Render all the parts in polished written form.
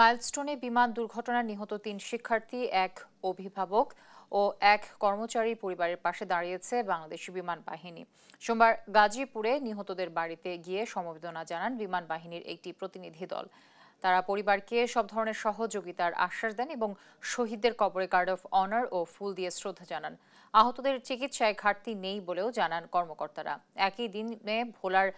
মাইলস্টোনে বিমান দুর্ঘটনায় নিহত ৩ শিক্ষার্থী, এক অভিভাবক ও এক কর্মচারী পরিবারের পাশে দাঁড়িয়েছে বাংলাদেশ বিমান বাহিনী। সোমবার গাজীপুরে নিহতদের বাড়িতে গিয়ে সমবেদনা জানান বিমান বাহিনীর একটি প্রতিনিধি দল। তারা পরিবারকে সব ধরনের সহযোগিতার আশ্বাস দেন এবং শহীদদের কবরে গার্ড অফ অনার ও ফুল দিয়ে শ্রদ্ধা জানান। আহতদের চিকিৎসায় ঘাটতি নেই বলেও জানান কর্মকর্তারা। একই দিনে ভোলার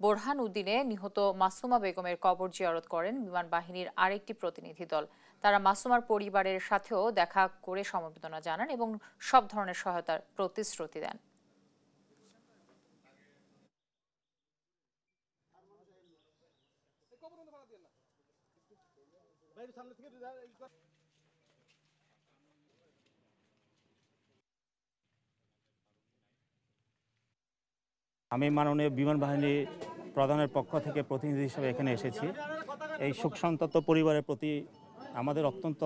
বোরহান উদ্দিনে নিহত মাসুমা বেগমের কবর জিয়ারত করেন বিমান বাহিনীর আরেকটি প্রতিনিধি দল। তারা মাসুমার পরিবারের সাথেও দেখা করে সমবেদনা জানান এবং সব ধরনের সহায়তার প্রতিশ্রুতি দেন। আমি মাননীয় বিমান বাহিনী প্রধানের পক্ষ থেকে প্রতিনিধি হিসেবে এখানে এসেছি। এই শোকসন্তপ্ত পরিবারের প্রতি আমাদের অত্যন্ত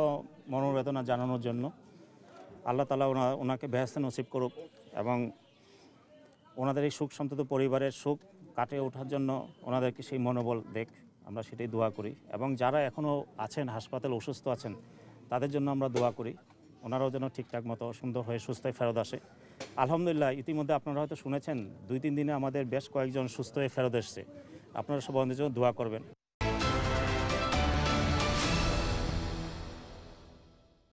মনোবেদনা জানানোর জন্য। আল্লাহ তাআলা ওনাকে বেহেশতে নসিব করুক এবং ওনাদের এই শোকসন্তপ্ত পরিবারের শোক কাটিয়ে ওঠার জন্য ওনাদেরকে সেই মনোবল দেখ, আমরা সেটাই দোয়া করি। এবং যারা এখনও আছেন হাসপাতালে অসুস্থ আছেন তাদের জন্য আমরা দোয়া করি, ওনারাও যেন ঠিকঠাক মতো সুন্দর হয়ে সুস্থ হয়ে ফেরত আসে। আলহামদুলিল্লাহ, ইতিমধ্যে আপনারা হয়তো শুনেছেন 2-3 দিনে আমাদের বেশ কয়েকজন সুস্থ হয়ে ফেরত এসছে। আপনারা সব আমাদের জন্য দোয়া করবেন।